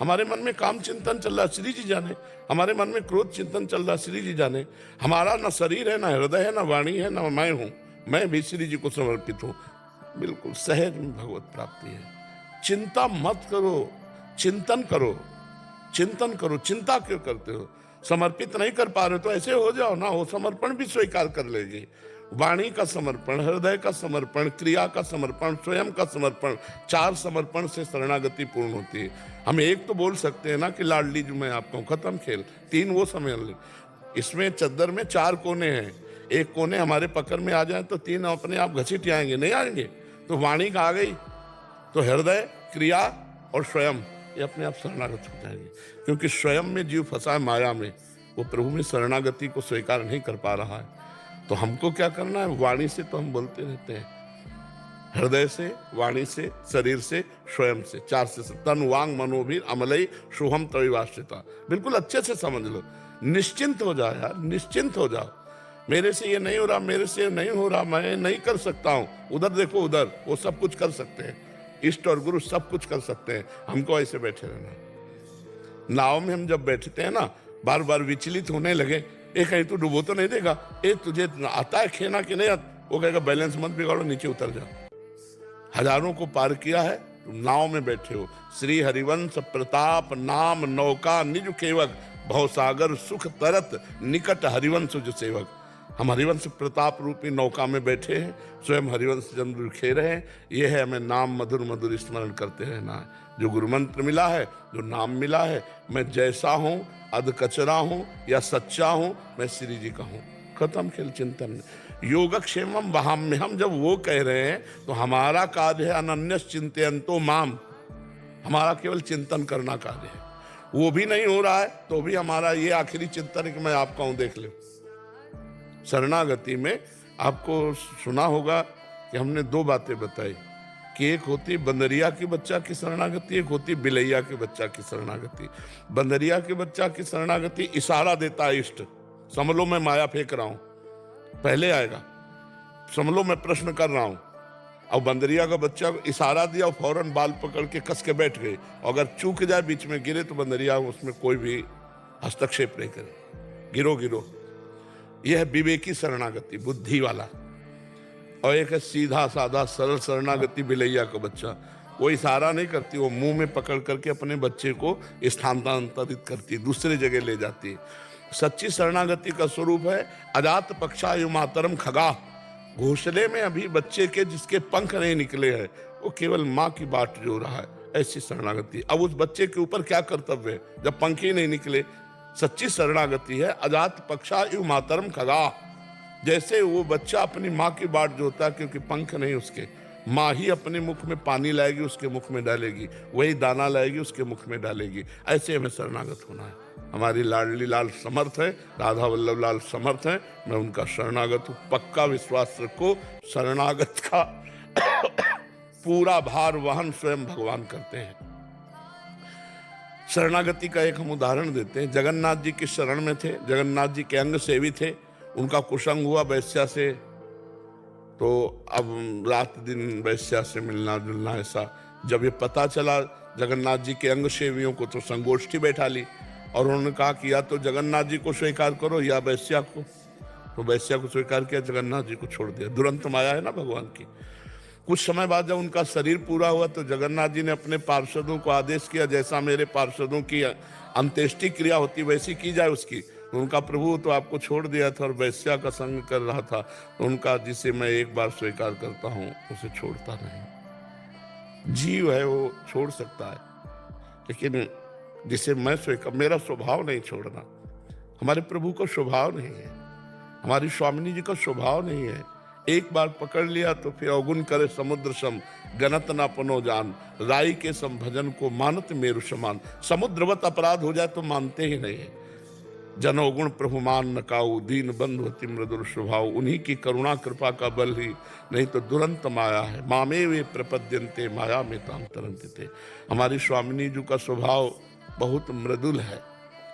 हमारे मन में काम चिंतन चल रहा है, श्री जी जाने। हमारे मन में क्रोध चिंतन चल रहा है, श्री जी जाने। हमारा न शरीर है, न हृदय है, न वाणी है, न मैं हूं। मैं भी श्री जी को समर्पित हूं। बिल्कुल सहज में भगवत प्राप्ति है। चिंता मत करो, चिंतन करो, चिंतन करो। चिंता क्यों करते हो? समर्पित नहीं कर पा रहे तो ऐसे हो जाओ ना, हो समर्पण भी स्वीकार कर लेगी। वाणी का समर्पण, हृदय का समर्पण, क्रिया का समर्पण, स्वयं का समर्पण, 4 समर्पण से शरणागति पूर्ण होती है। हम एक तो बोल सकते हैं ना कि लाडली जो मैं आपका हूं, खत्म खेल। 3 वो समझ ले। इसमें चद्दर में 4 कोने हैं। एक कोने हमारे पकड़ में आ जाए तो 3 अपने आप घसीट आएंगे, नहीं आएंगे? तो वाणी का आ गई तो हृदय, क्रिया और स्वयं, ये अपने आप शरणागत हो जाएंगे। क्योंकि स्वयं में जीव फंसा है माया में, वो प्रभु में शरणागति को स्वीकार नहीं कर पा रहा है। तो हमको क्या करना है? वाणी से तो हम बोलते रहते हैं, हृदय से, वाणी से, शरीर से, स्वयं से, 4 से। तन वांग मनोभीर अमलई शुभम तविवाश्रिता। बिल्कुल अच्छे से समझ लो, निश्चिंत हो जाओ यार, निश्चिंत हो जाओ। मेरे से ये नहीं हो रहा, मेरे से नहीं हो रहा, मैं नहीं कर सकता हूं। उधर देखो, उधर वो सब कुछ कर सकते हैं। इष्ट और गुरु सब कुछ कर सकते हैं। हमको ऐसे बैठे रहना। नाव में हम जब बैठते हैं ना, बार बार विचलित होने लगे, ए कहीं तू डूबो तो नहीं देगा, ए तुझे आता है खेना कि नहीं आता? वो कहेगा बैलेंस मत बिगाड़ो, नीचे उतर जाओ। हजारों को पार किया है, तुम नाव में बैठे हो। श्री हरिवंश प्रताप नाम नौका निज केवक, भवसागर सुख तरत निकट हरिवंश जो सेवक। हम हरिवंश प्रताप रूपी नौका में बैठे हैं, स्वयं हरिवंश जन्म खेल रहे हैं। ये है हमें नाम मधुर मधुर स्मरण करते रहना है। जो गुरु मंत्र मिला है, जो नाम मिला है, मैं जैसा हूं, अध कचरा हूं या सच्चा हूं, मैं श्री जी का हूं। खत्म खेल चिंतन। योगक्षेमम वहाम्य, हम जब वो कह रहे हैं तो हमारा कार्य है अनन्यस चिंतयन्तो माम, हमारा केवल चिंतन करना कार्य है। वो भी नहीं हो रहा है तो भी हमारा ये आखिरी चिंतन है कि मैं आपका हूं, देख लो। शरणागति में आपको सुना होगा कि हमने 2 बातें बताई कि एक होती बंदरिया की बच्चा की शरणागति, एक होती बिलैया के बच्चा की शरणागति। बंदरिया के बच्चा की शरणागति इशारा देता है इष्ट, समझ लो मैं माया फेंक रहा हूं, पहले आएगा। समझ लो मैं प्रश्न कर रहा हूं। अब बंदरिया का बच्चा इशारा दिया और फौरन बाल पकड़ के कस के बैठ गए। अगर चूक जाए, बीच में गिरे, तो बंदरिया उसमें कोई भी हस्तक्षेप नहीं करे, गिरो गिरो। यह है विवेकी शरणागति, बुद्धि वाला। और एक है सीधा साधा सरल शरणागति, बिलैया का बच्चा। वो इशारा नहीं करती, वो मुंह में पकड़ करके अपने बच्चे को स्थानांतरित करती, दूसरे जगह ले जाती है। सच्ची शरणागति का स्वरूप है अजात पक्षायु मातरम खगा। घोंसले में अभी बच्चे के जिसके पंख नहीं निकले हैं, वो केवल माँ की बाट जो रहा है, ऐसी शरणागति। अब उस बच्चे के ऊपर क्या कर्तव्य है जब पंख ही नहीं निकले? सच्ची शरणागति है अजात पक्षायु मातरम खगा। जैसे वो बच्चा अपनी माँ की बाट जोता है, क्योंकि पंख नहीं उसके, माँ ही अपने मुख में पानी लाएगी, उसके मुख में डालेगी, वही दाना लाएगी, उसके मुख में डालेगी। ऐसे हमें शरणागत होना है। हमारी लाडली लाल समर्थ है, राधा वल्लभ लाल समर्थ है, मैं उनका शरणागत हूँ। पक्का विश्वास रखो, शरणागत का पूरा भार वहन स्वयं भगवान करते हैं। शरणागति का एक हम उदाहरण देते हैं। जगन्नाथ जी की शरण में थे, जगन्नाथ जी के अंग सेवी थे, उनका कुसंग हुआ वैश्या से, तो अब रात दिन वैश्या से मिलना जुलना ऐसा। जब ये पता चला जगन्नाथ जी के अंग सेवियों को, तो संगोष्ठी बैठा ली और उन्होंने कहा कि या तो जगन्नाथ जी को स्वीकार करो या वैश्या को। तो वैश्या को स्वीकार किया, जगन्नाथ जी को छोड़ दिया। दुरंत माया है ना भगवान की। कुछ समय बाद जब उनका शरीर पूरा हुआ तो जगन्नाथ जी ने अपने पार्षदों को आदेश किया, जैसा मेरे पार्षदों की अंत्येष्टि क्रिया होती वैसी की जाए उसकी। तो उनका प्रभु तो आपको छोड़ दिया था और वैश्या का संग कर रहा था, तो उनका जिसे मैं एक बार स्वीकार करता हूं उसे छोड़ता नहीं। जीव है वो छोड़ सकता है, लेकिन जिसे मैं स्वीकार, मेरा स्वभाव नहीं छोड़ना। हमारे प्रभु का स्वभाव नहीं है, हमारी स्वामिनी जी का स्वभाव नहीं है। एक बार पकड़ लिया तो फिर अवगुण करे समुद्र सम, गणत ना पनो जान, राई के सम भजन को मानत मेरु समान। समुद्रवत अपराध हो जाए तो मानते ही नहीं है। जनोगुण प्रभु मान न काऊ, दीन बंधु अति मृदुल स्वभाव। उन्हीं की करुणा कृपा का बल ही, नहीं तो दुरंत माया है। मामे वे प्रपद्यन्ते माया में ताम तरंते थे। हमारी स्वामिनी जी का स्वभाव बहुत मृदुल है।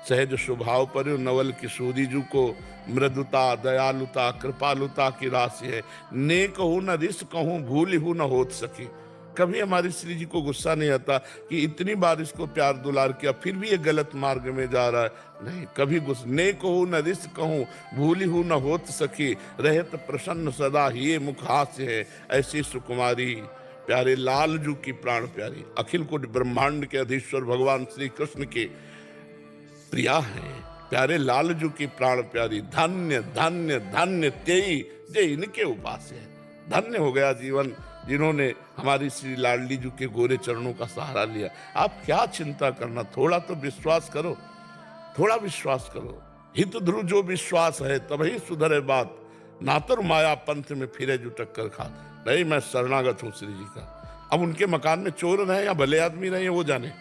सहज स्वभाव पर नवल किशोरी जी को मृदुता, दयालुता, कृपालुता की राशि है। ने कहूँ न रिस कहूँ, भूल हूँ न होत सकी। कभी हमारी श्री जी को गुस्सा नहीं आता कि इतनी बार इसको प्यार दुलार किया फिर भी ये गलत मार्ग में जा रहा है। नहीं, कभी गुस्सा ने कहूँ न रिस कहूँ, भूली हूँ न होत सखी, रहत प्रसन्न सदा ये मुख हास्य है, ऐसी सुकुमारी। प्यारे लाल जू की प्राण प्यारी, अखिल कोटि ब्रह्मांड के अधीश्वर भगवान श्री कृष्ण के प्रिया हैं। प्यारे लालजू की प्राण प्यारी, धन्य धन्य धन्य तेई जे इनके उपास है। धन्य हो गया जीवन जिन्होंने हमारी श्री लाडली जू के गोरे चरणों का सहारा लिया। आप क्या चिंता करना, थोड़ा तो विश्वास करो, थोड़ा विश्वास करो। हित ध्रुव जो विश्वास है तभी सुधरे बात, नातर माया पंथ में फिरे जो टक्कर खा। नहीं, मैं शरणागत हूँ श्री जी का। अब उनके मकान में चोर रहे या भले आदमी रहे वो जाने,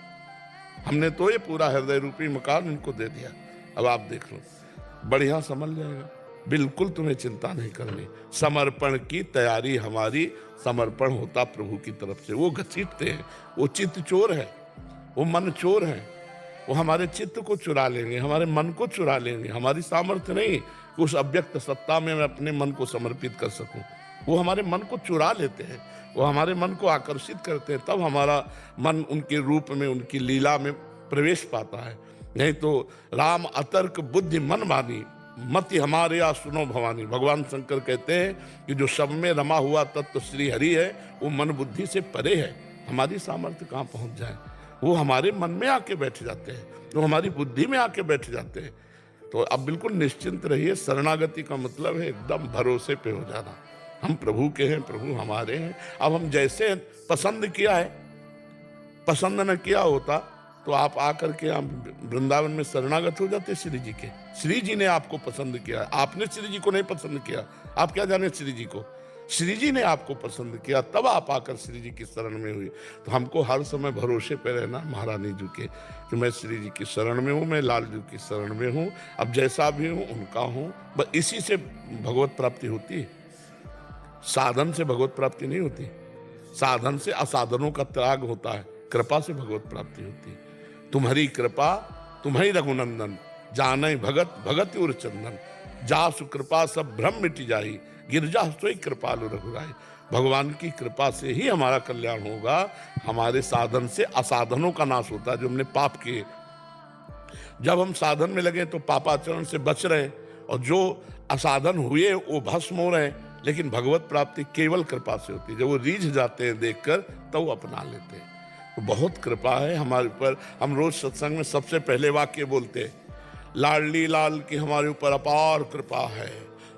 हमने तो ये पूरा हृदय रूपी मकान उनको दे दिया। अब आप देख लो, बढ़िया संभल जाएगा, बिल्कुल तुम्हें चिंता नहीं करनी। समर्पण की तैयारी हमारी, समर्पण होता प्रभु की तरफ से। वो घसीटते हैं, वो चित्त चोर है, वो मन चोर है, वो हमारे चित्त को चुरा लेंगे, हमारे मन को चुरा लेंगे। हमारी सामर्थ्य नहीं कि उस अव्यक्त सत्ता में मैं अपने मन को समर्पित कर सकूं। वो हमारे मन को चुरा लेते हैं, वो हमारे मन को आकर्षित करते हैं, तब हमारा मन उनके रूप में, उनकी लीला में प्रवेश पाता है। नहीं तो राम अतर्क बुद्धि मन मानी, मति हमारे या सुनो भवानी। भगवान शंकर कहते हैं कि जो सब में रमा हुआ तत्व श्री हरि है, वो मन बुद्धि से परे है। हमारी सामर्थ्य कहाँ पहुंच जाए, वो हमारे मन में आके बैठ जाते हैं, वो हमारी बुद्धि में आके बैठ जाते हैं। तो अब बिल्कुल निश्चिंत रहिए। शरणागति का मतलब है एकदम भरोसे पे हो जाना। हम प्रभु के हैं, प्रभु हमारे हैं। अब हम जैसे पसंद किया है, पसंद न किया होता तो आप आकर के आप वृंदावन में शरणागत हो जाते श्री जी के। श्री जी ने आपको पसंद किया, आपने श्री जी को नहीं पसंद किया। आप क्या जाने श्री जी को, श्री जी ने आपको पसंद किया, तब आप आकर श्री जी की शरण में हुई। तो हमको हर समय भरोसे पे रहना महारानी जी के कि मैं श्री जी की शरण में हूँ, मैं लाल जी की शरण में हूँ। अब जैसा भी हूँ उनका हूँ, बस इसी से भगवत प्राप्ति होती है। साधन से भगवत प्राप्ति नहीं होती, साधन से असाधनों का त्याग होता है, कृपा से भगवत प्राप्ति होती है। तुम्हारी कृपा तुम्हारी रघुनंदन, जाने भगत भगत उर चंदन, जासु कृपा सब भ्रम मिट जाई, गिरजा सोई कृपालु रघुराई। भगवान की कृपा से ही हमारा कल्याण होगा। हमारे साधन से असाधनों का नाश होता है, जो हमने पाप किए। जब हम साधन में लगे तो पापाचरण से बच रहे, और जो असाधन हुए वो भस्म हो रहे। लेकिन भगवत प्राप्ति केवल कृपा से होती है। जब वो रीझ जाते हैं देखकर तब वो अपना लेते हैं। तो बहुत कृपा है हमारे ऊपर। हम रोज सत्संग में सबसे पहले वाक्य बोलते हैं, लाडली लाल की हमारे ऊपर अपार कृपा है,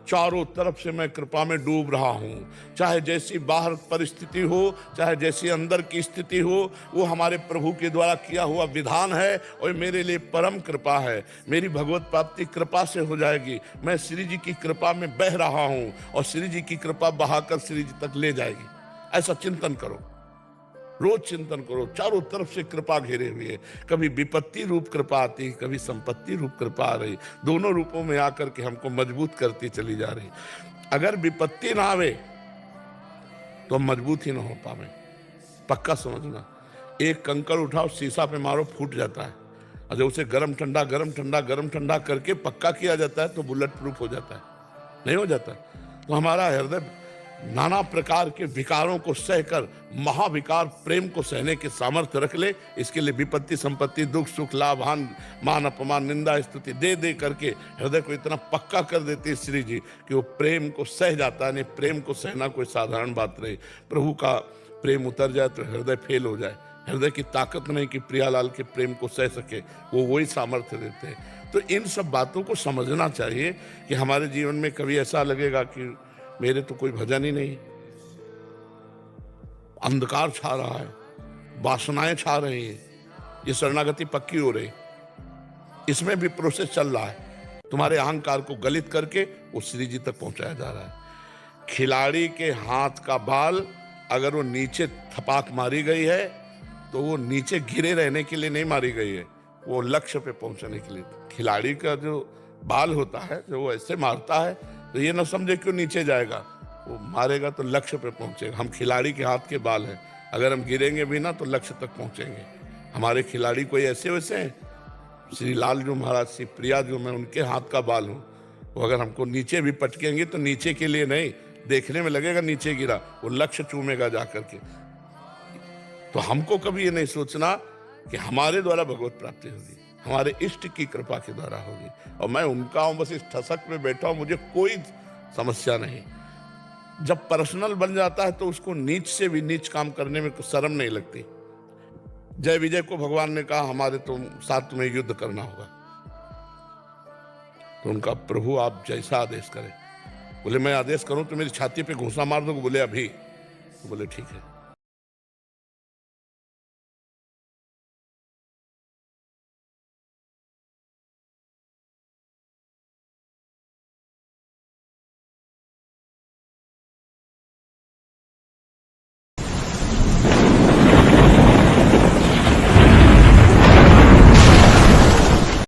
चारों तरफ से मैं कृपा में डूब रहा हूँ। चाहे जैसी बाहर परिस्थिति हो, चाहे जैसी अंदर की स्थिति हो, वो हमारे प्रभु के द्वारा किया हुआ विधान है और मेरे लिए परम कृपा है। मेरी भगवत प्राप्ति कृपा से हो जाएगी। मैं श्री जी की कृपा में बह रहा हूँ और श्री जी की कृपा बहाकर श्री जी तक ले जाएगी। ऐसा चिंतन करो, रोज चिंतन करो। चारों तरफ से कृपा घेरे हुई है। कभी विपत्ति रूप कृपा आती, कभी संपत्ति रूप कृपा आ रही। दोनों रूपों में आकर के हमको मजबूत करती चली जा रही। अगर विपत्ति ना आवे तो हम मजबूत ही ना हो पावे। पक्का समझना, एक कंकड़ उठाओ, शीशा पे मारो, फूट जाता है। और जब उसे गरम ठंडा गरम ठंडा गरम ठंडा करके पक्का किया जाता है तो बुलेट प्रूफ हो जाता है, नहीं हो जाता। तो हमारा हृदय नाना प्रकार के विकारों को सहकर महाविकार प्रेम को सहने के सामर्थ्य रख ले। इसके लिए विपत्ति संपत्ति दुख सुख लाभ हान मान अपमान निंदा स्तुति दे दे करके हृदय को इतना पक्का कर देती है श्री जी कि वो प्रेम को सह जाता है। नहीं, प्रेम को सहना कोई साधारण बात नहीं। प्रभु का प्रेम उतर जाए तो हृदय फेल हो जाए। हृदय की ताकत नहीं कि प्रियालाल के प्रेम को सह सके, वो वही सामर्थ्य देते हैं। तो इन सब बातों को समझना चाहिए कि हमारे जीवन में कभी ऐसा लगेगा कि मेरे तो कोई भजन ही नहीं, अंधकार छा रहा है, वासनाएं छा रही हैं, ये शरणागति पक्की हो रही, इसमें भी प्रोसेस चल रहा है। तुम्हारे अहंकार को गलित करके वो श्री जी तक पहुंचाया जा रहा है। खिलाड़ी के हाथ का बाल अगर वो नीचे थपाक मारी गई है तो वो नीचे गिरे रहने के लिए नहीं मारी गई है, वो लक्ष्य पे पहुंचने के लिए। खिलाड़ी का जो बाल होता है, जो वो ऐसे मारता है तो ये ना समझे क्यों नीचे जाएगा, वो मारेगा तो लक्ष्य पे पहुंचेगा। हम खिलाड़ी के हाथ के बाल हैं, अगर हम गिरेंगे भी ना तो लक्ष्य तक पहुंचेंगे। हमारे खिलाड़ी कोई ऐसे वैसे हैं, श्री लाल जो महाराज, श्री प्रिया जो, मैं उनके हाथ का बाल हूँ। वो अगर हमको नीचे भी पटकेंगे तो नीचे के लिए नहीं, देखने में लगेगा नीचे गिरा, वो लक्ष्य चूमेगा जा करके। तो हमको कभी ये नहीं सोचना कि हमारे द्वारा भगवत प्राप्ति होगी, हमारे इष्ट की कृपा के द्वारा होगी। और मैं उनका हूं, बस इस ठसक में बैठा हूं, मुझे कोई समस्या नहीं। जब पर्सनल बन जाता है तो उसको नीच से भी नीच काम करने में कुछ शर्म नहीं लगती। जय विजय को भगवान ने कहा हमारे साथ तुम्हें युद्ध करना होगा, तो उनका प्रभु आप जैसा आदेश करें। बोले मैं आदेश करूं तो मेरी छाती पे घूंसा मार दो? बोले अभी। बोले ठीक है।